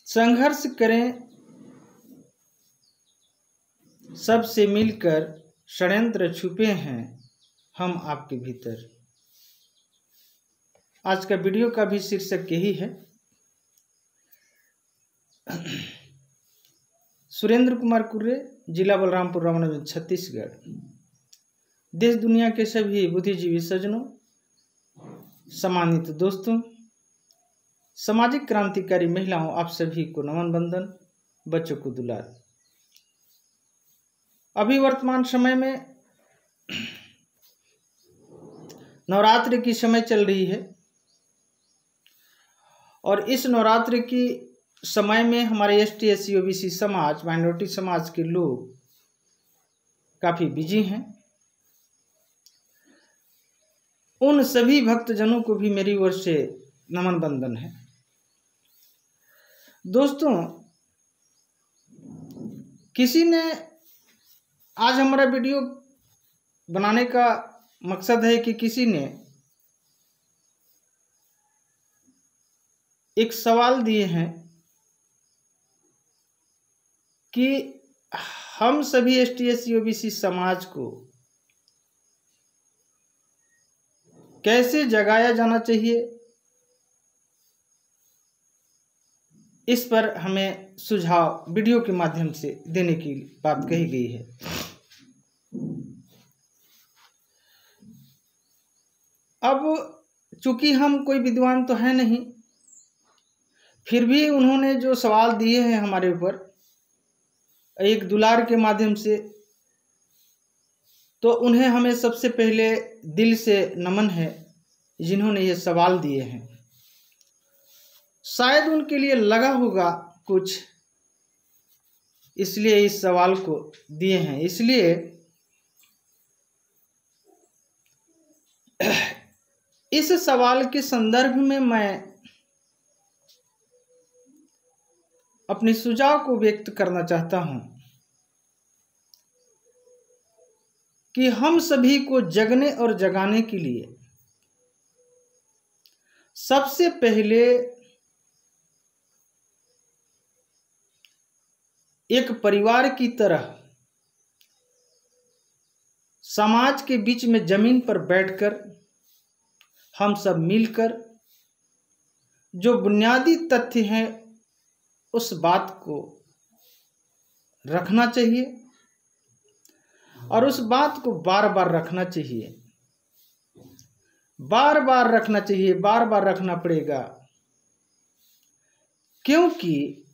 संघर्ष करें सबसे मिलकर, षड्यंत्र छुपे हैं हम आपके भीतर। आज का वीडियो का भी शीर्षक यही है। सुरेंद्र कुमार कुर्रे, जिला बलरामपुर, रामानुजगंज, छत्तीसगढ़। देश दुनिया के सभी बुद्धिजीवी सज्जनों, सम्मानित दोस्तों, सामाजिक क्रांतिकारी महिलाओं, आप सभी को नमन बंदन, बच्चों को दुलार। अभी वर्तमान समय में नवरात्रि की समय चल रही है और इस नवरात्रि की समय में हमारे ST SC OBC समाज, माइनॉरिटी समाज के लोग काफी बिजी हैं। उन सभी भक्तजनों को भी मेरी ओर से नमन बंदन है। दोस्तों, किसी ने आज हमारा वीडियो बनाने का मकसद है कि किसी ने एक सवाल दिए हैं कि हम सभी ST SC OBC समाज को कैसे जगाया जाना चाहिए, इस पर हमें सुझाव वीडियो के माध्यम से देने की बात कही गई है। अब चूंकि हम कोई विद्वान तो है नहीं, फिर भी उन्होंने जो सवाल दिए हैं हमारे ऊपर एक दुलार के माध्यम से, तो उन्हें हमें सबसे पहले दिल से नमन है जिन्होंने ये सवाल दिए हैं। शायद उनके लिए लगा होगा कुछ, इसलिए इस सवाल को दिए हैं। इसलिए इस सवाल के संदर्भ में मैं अपने सुझाव को व्यक्त करना चाहता हूं कि हम सभी को जगने और जगाने के लिए सबसे पहले एक परिवार की तरह समाज के बीच में जमीन पर बैठकर हम सब मिलकर जो बुनियादी तथ्य हैं उस बात को रखना चाहिए और उस बात को बार बार रखना चाहिए। बार बार रखना चाहिए, बार बार रखना पड़ेगा, क्योंकि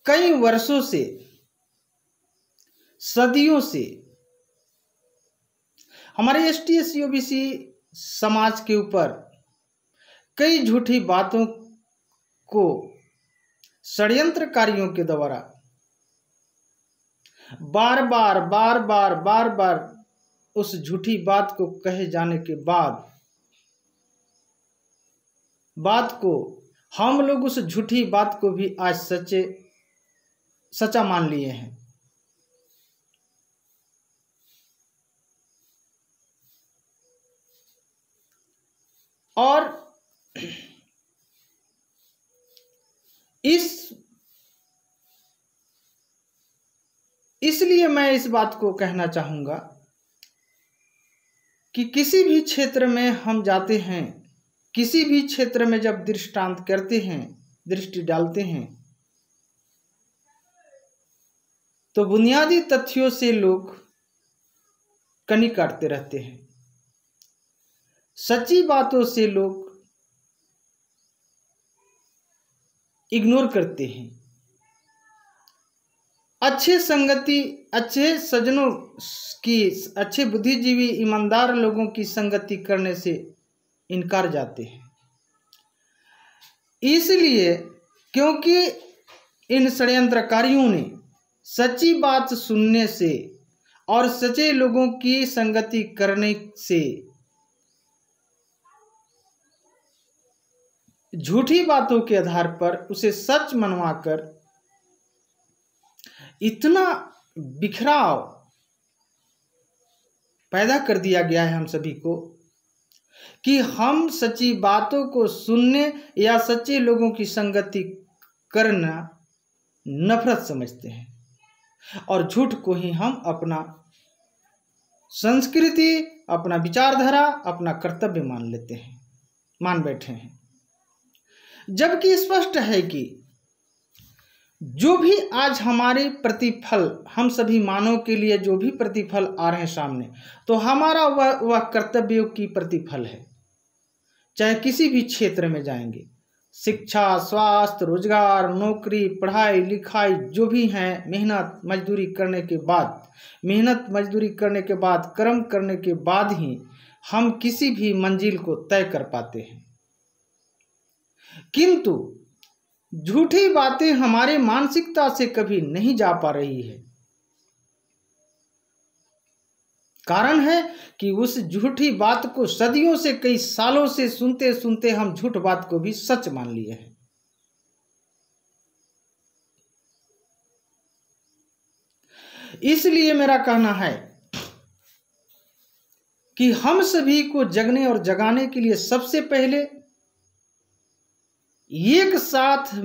कई वर्षों से, सदियों से हमारे ST SC OBC समाज के ऊपर कई झूठी बातों को षड्यंत्रकारियों के द्वारा बार बार उस झूठी बात को कहे जाने के बाद हम लोग उस झूठी बात को भी आज सच्चा मान लिए हैं। और इसलिए मैं इस बात को कहना चाहूंगा कि किसी भी क्षेत्र में हम जाते हैं, किसी भी क्षेत्र में जब दृष्टांत करते हैं, दृष्टि डालते हैं, तो बुनियादी तथ्यों से लोग कनी काटते रहते हैं। सच्ची बातों से लोग इग्नोर करते हैं। अच्छे संगति, अच्छे सज्जनों की, अच्छे बुद्धिजीवी, ईमानदार लोगों की संगति करने से इनकार जाते हैं। इसलिए क्योंकि इन षड्यंत्रकारियों ने सच्ची बात सुनने से और सच्चे लोगों की संगति करने से झूठी बातों के आधार पर उसे सच मनवाकर इतना बिखराव पैदा कर दिया गया है हम सभी को कि हम सच्ची बातों को सुनने या सच्चे लोगों की संगति करना नफरत समझते हैं और झूठ को ही हम अपना संस्कृति, अपना विचारधारा, अपना कर्तव्य मान बैठे हैं। जबकि स्पष्ट है कि जो भी आज हमारे प्रतिफल, हम सभी मानव के लिए जो भी प्रतिफल आ रहे हैं सामने, तो हमारा वह कर्तव्यों की प्रतिफल है। चाहे किसी भी क्षेत्र में जाएंगे, शिक्षा, स्वास्थ्य, रोजगार, नौकरी, पढ़ाई लिखाई जो भी हैं, मेहनत मजदूरी करने के बाद कर्म करने के बाद ही हम किसी भी मंजिल को तय कर पाते हैं। किंतु झूठी बातें हमारे मानसिकता से कभी नहीं जा पा रही है। कारण है कि उस झूठी बात को सदियों से, कई सालों से सुनते सुनते हम झूठ बात को भी सच मान लिए हैं। इसलिए मेरा कहना है कि हम सभी को जगने और जगाने के लिए सबसे पहले एक साथ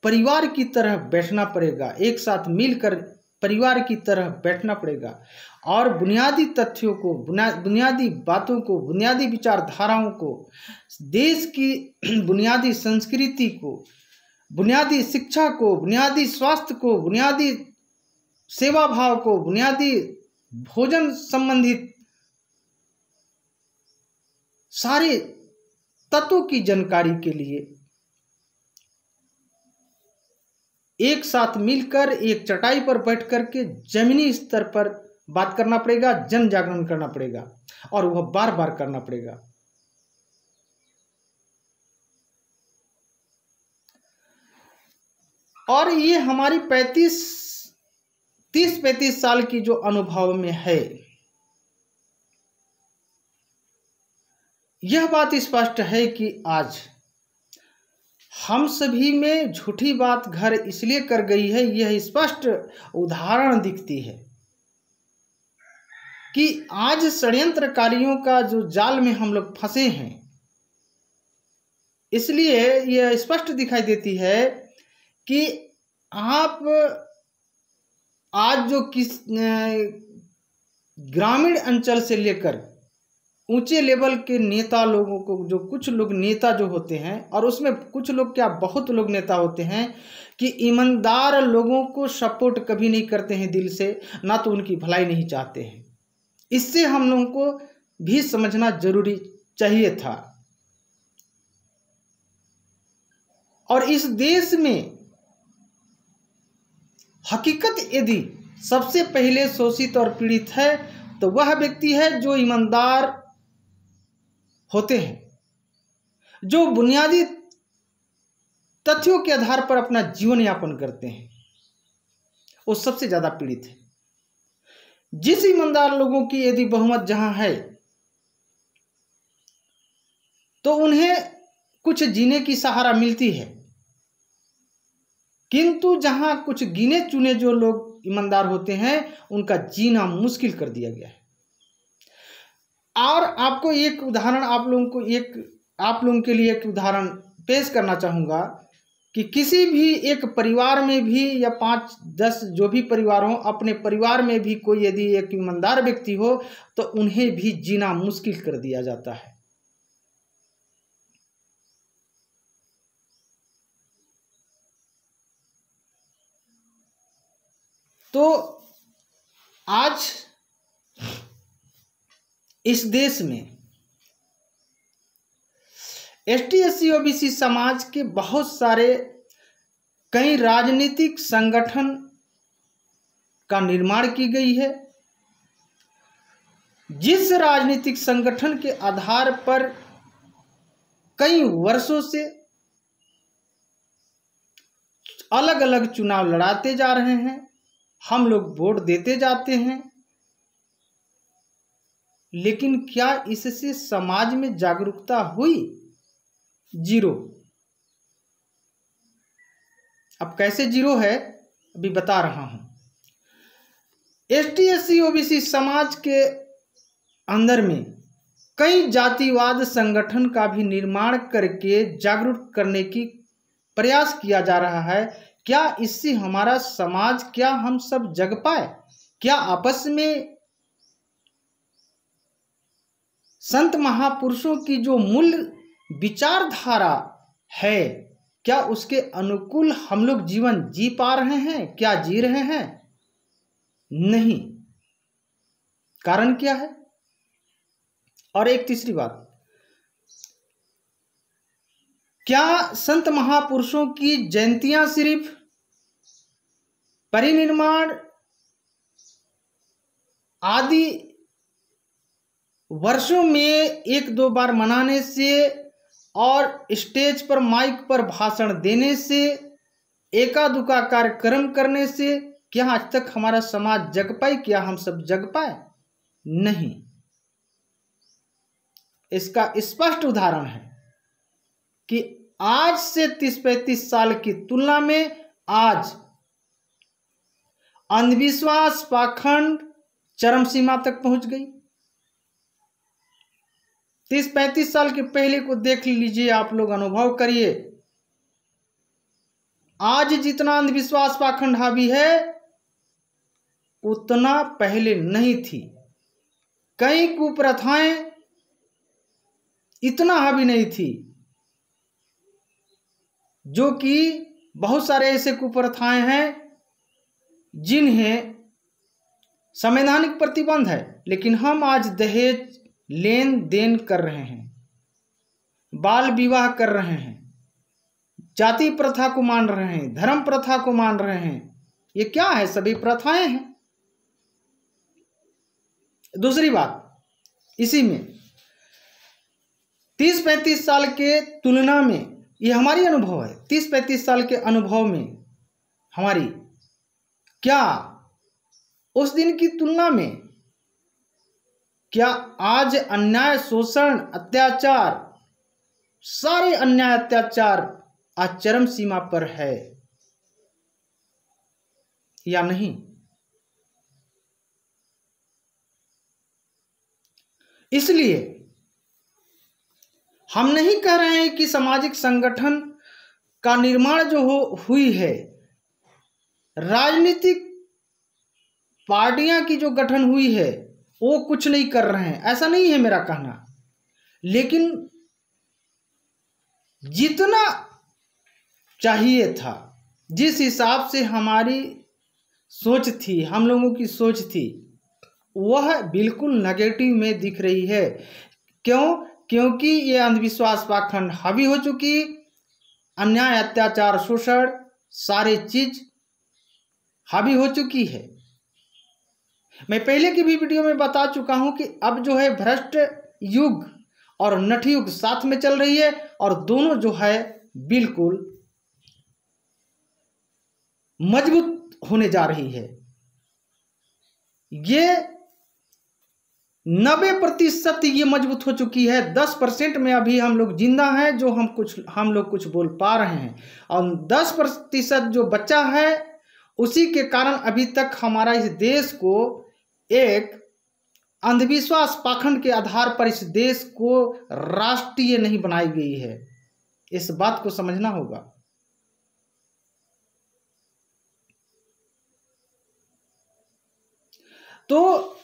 परिवार की तरह बैठना पड़ेगा, एक साथ मिलकर परिवार की तरह बैठना पड़ेगा और बुनियादी तथ्यों को, बुनियादी बातों को, बुनियादी विचारधाराओं को, देश की बुनियादी संस्कृति को, बुनियादी शिक्षा को, बुनियादी स्वास्थ्य को, बुनियादी सेवा भाव को, बुनियादी भोजन संबंधित सारे तत्वों की जानकारी के लिए एक साथ मिलकर एक चटाई पर बैठ करके जमीनी स्तर पर बात करना पड़ेगा, जन जागरण करना पड़ेगा और वह बार बार करना पड़ेगा। और ये हमारी 30-35 साल की जो अनुभव में है, यह बात स्पष्ट है कि आज हम सभी में झूठी बात घर इसलिए कर गई है, यह स्पष्ट उदाहरण दिखती है कि आज षड्यंत्रकारियों का जो जाल में हम लोग फंसे हैं। इसलिए यह स्पष्ट दिखाई देती है कि आप आज जो ग्रामीण अंचल से लेकर ऊंचे लेवल के नेता लोगों को, जो कुछ लोग नेता जो होते हैं, और उसमें कुछ लोग क्या बहुत लोग नेता होते हैं कि ईमानदार लोगों को सपोर्ट कभी नहीं करते हैं दिल से, ना तो उनकी भलाई नहीं चाहते हैं। इससे हम लोगों को भी समझना जरूरी चाहिए था। और इस देश में हकीकत यदि सबसे पहले शोषित और पीड़ित है तो वह व्यक्ति है जो ईमानदार होते हैं, जो बुनियादी तथ्यों के आधार पर अपना जीवन यापन करते हैं, वो सबसे ज्यादा पीड़ित है। जिस ईमानदार लोगों की यदि बहुमत जहां है तो उन्हें कुछ जीने की सहारा मिलती है, किंतु जहां कुछ गिने चुने जो लोग ईमानदार होते हैं उनका जीना मुश्किल कर दिया गया है। और आपको एक उदाहरण, आप लोगों के लिए एक उदाहरण पेश करना चाहूँगा कि किसी भी एक परिवार में भी या 5-10 जो भी परिवार हो, अपने परिवार में भी कोई यदि एक ईमानदार व्यक्ति हो तो उन्हें भी जीना मुश्किल कर दिया जाता है। तो आज इस देश में एसटी एससी ओबीसी समाज के बहुत सारे कई राजनीतिक संगठन का निर्माण की गई है, जिस राजनीतिक संगठन के आधार पर कई वर्षों से अलग अलग चुनाव लड़ाते जा रहे हैं, हम लोग वोट देते जाते हैं, लेकिन क्या इससे समाज में जागरूकता हुई? जीरो। अब कैसे जीरो है अभी बता रहा हूं। एसटी एससी ओबीसी समाज के अंदर में कई जातिवाद संगठन का भी निर्माण करके जागरूक करने की प्रयास किया जा रहा है। क्या इससे हमारा समाज, क्या हम सब जग पाए? क्या आपस में संत महापुरुषों की जो मूल विचारधारा है, क्या उसके अनुकूल हम लोग जीवन जी पा रहे हैं? क्या जी रहे हैं? नहीं। कारण क्या है? और एक तीसरी बात, क्या संत महापुरुषों की जयंतियां सिर्फ परिनिर्वाण आदि वर्षों में एक दो बार मनाने से और स्टेज पर माइक पर भाषण देने से, एका दुका कार्यक्रम करने से क्या आज तक हमारा समाज जग पाए? क्या हम सब जग पाए? नहीं। इसका स्पष्ट उदाहरण है कि आज से 30-35 साल की तुलना में आज अंधविश्वास, पाखंड चरम सीमा तक पहुंच गई। 30-35 साल के पहले को देख लीजिए, आप लोग अनुभव करिए। आज जितना अंधविश्वास, पाखंड हावी है उतना पहले नहीं थी। कई कुप्रथाएं इतना हावी नहीं थी, जो कि बहुत सारे ऐसे कुप्रथाएं हैं जिन्हें संवैधानिक प्रतिबंध है, लेकिन हम आज दहेज लेन देन कर रहे हैं, बाल विवाह कर रहे हैं, जाति प्रथा को मान रहे हैं, धर्म प्रथा को मान रहे हैं। ये क्या है? सभी प्रथाएं हैं। दूसरी बात, इसी में 30-35 साल के तुलना में, ये हमारी अनुभव है, 30-35 साल के अनुभव में हमारी, क्या उस दिन की तुलना में क्या आज अन्याय, शोषण, अत्याचार, सारे अन्याय अत्याचार आज चरम सीमा पर है या नहीं? इसलिए हम नहीं कह रहे हैं कि सामाजिक संगठन का निर्माण जो हुई है, राजनीतिक पार्टियां की जो गठन हुई है वो कुछ नहीं कर रहे हैं, ऐसा नहीं है मेरा कहना। लेकिन जितना चाहिए था, जिस हिसाब से हमारी सोच थी, हम लोगों की सोच थी, वह बिल्कुल नेगेटिव में दिख रही है। क्यों? क्योंकि ये अंधविश्वास, पाखंड हावी हो चुकी, अन्याय, अत्याचार, शोषण सारे चीज हावी हो चुकी है। मैं पहले की भी वीडियो में बता चुका हूं कि अब जो है भ्रष्ट युग और नठ युग साथ में चल रही है, और दोनों जो है बिल्कुल मजबूत होने जा रही है। ये 90% ये मजबूत हो चुकी है। 10% में अभी हम लोग जिंदा हैं, जो हम लोग कुछ बोल पा रहे हैं, और 10% जो बचा है, उसी के कारण अभी तक हमारा इस देश को एक अंधविश्वास, पाखंड के आधार पर इस देश को राष्ट्रीय नहीं बनाई गई है। इस बात को समझना होगा। तो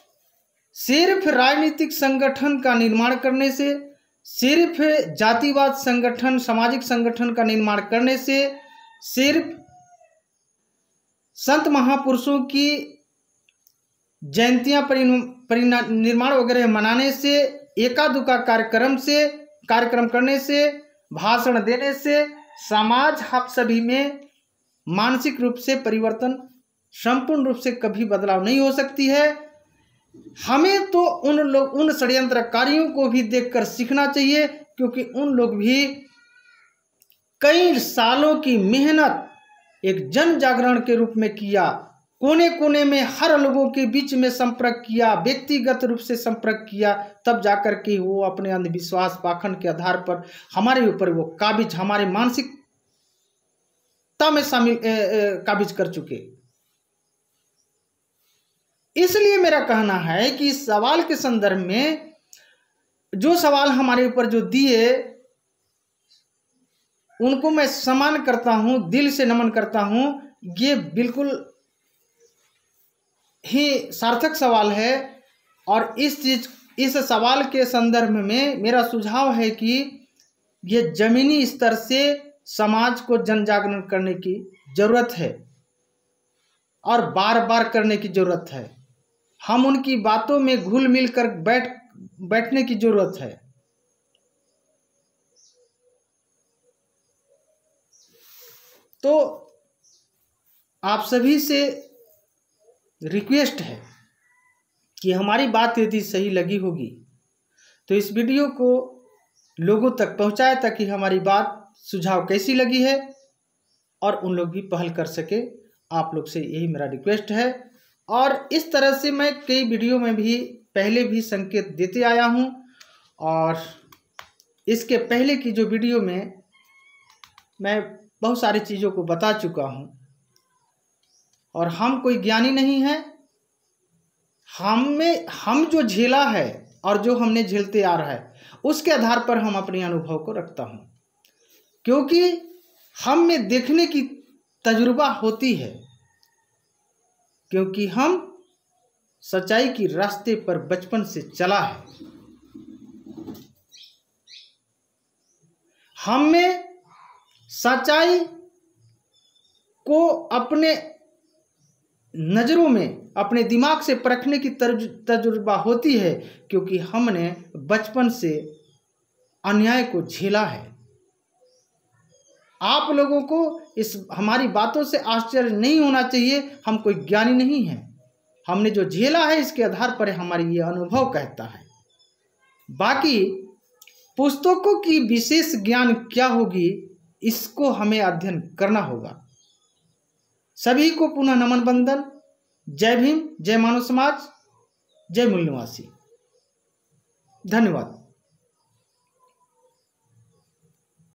सिर्फ राजनीतिक संगठन का निर्माण करने से, सिर्फ जातिवाद संगठन, सामाजिक संगठन का निर्माण करने से, सिर्फ संत महापुरुषों की जयंतियां परिनिर्वाण वगैरह मनाने से, एका दुका कार्यक्रम करने से, भाषण देने से समाज हम सभी में मानसिक रूप से परिवर्तन, संपूर्ण रूप से कभी बदलाव नहीं हो सकती है। हमें तो उन षड्यंत्रकारियों को भी देखकर सीखना चाहिए, क्योंकि उन लोग भी कई सालों की मेहनत एक जन जागरण के रूप में किया, कोने कोने में हर लोगों के बीच में संपर्क किया, व्यक्तिगत रूप से संपर्क किया, तब जाकर के वो अपने अंधविश्वास, पाखंड के आधार पर हमारे ऊपर वो काबिज, हमारे मानसिकता में शामिल काबिज कर चुके। इसलिए मेरा कहना है कि इस सवाल के संदर्भ में जो सवाल हमारे ऊपर जो दिए उनको मैं सम्मान करता हूं, दिल से नमन करता हूं। ये बिल्कुल ही सार्थक सवाल है और इस सवाल के संदर्भ में मेरा सुझाव है कि ये जमीनी स्तर से समाज को जन जागरण करने की जरूरत है और बार बार करने की जरूरत है। हम उनकी बातों में घुल मिल कर बैठने की जरूरत है। तो आप सभी से रिक्वेस्ट है कि हमारी बात यदि सही लगी होगी तो इस वीडियो को लोगों तक पहुंचाए ताकि हमारी बात सुझाव कैसी लगी है और उन लोग भी पहल कर सके। आप लोग से यही मेरा रिक्वेस्ट है। और इस तरह से मैं कई वीडियो में भी पहले भी संकेत देते आया हूं और इसके पहले की जो वीडियो में मैं बहुत सारी चीज़ों को बता चुका हूं। और हम कोई ज्ञानी नहीं हैं। हम जो झेला है और जो हमने झेलते आ रहा है उसके आधार पर हम अपने अनुभव को रखता हूं, क्योंकि हम में देखने की तजुर्बा होती है, क्योंकि हम सच्चाई की रास्ते पर बचपन से चला है। हम में सच्चाई को अपने नज़रों में अपने दिमाग से परखने की तजुर्बा होती है, क्योंकि हमने बचपन से अन्याय को झेला है। आप लोगों को इस हमारी बातों से आश्चर्य नहीं होना चाहिए। हम कोई ज्ञानी नहीं हैं। हमने जो झेला है इसके आधार पर हमारी ये अनुभव कहता है। बाकी पुस्तकों की विशेष ज्ञान क्या होगी इसको हमें अध्ययन करना होगा। सभी को पुनः नमन बंदन। जय भीम, जय मानव समाज, जय मूल निवासी। धन्यवाद।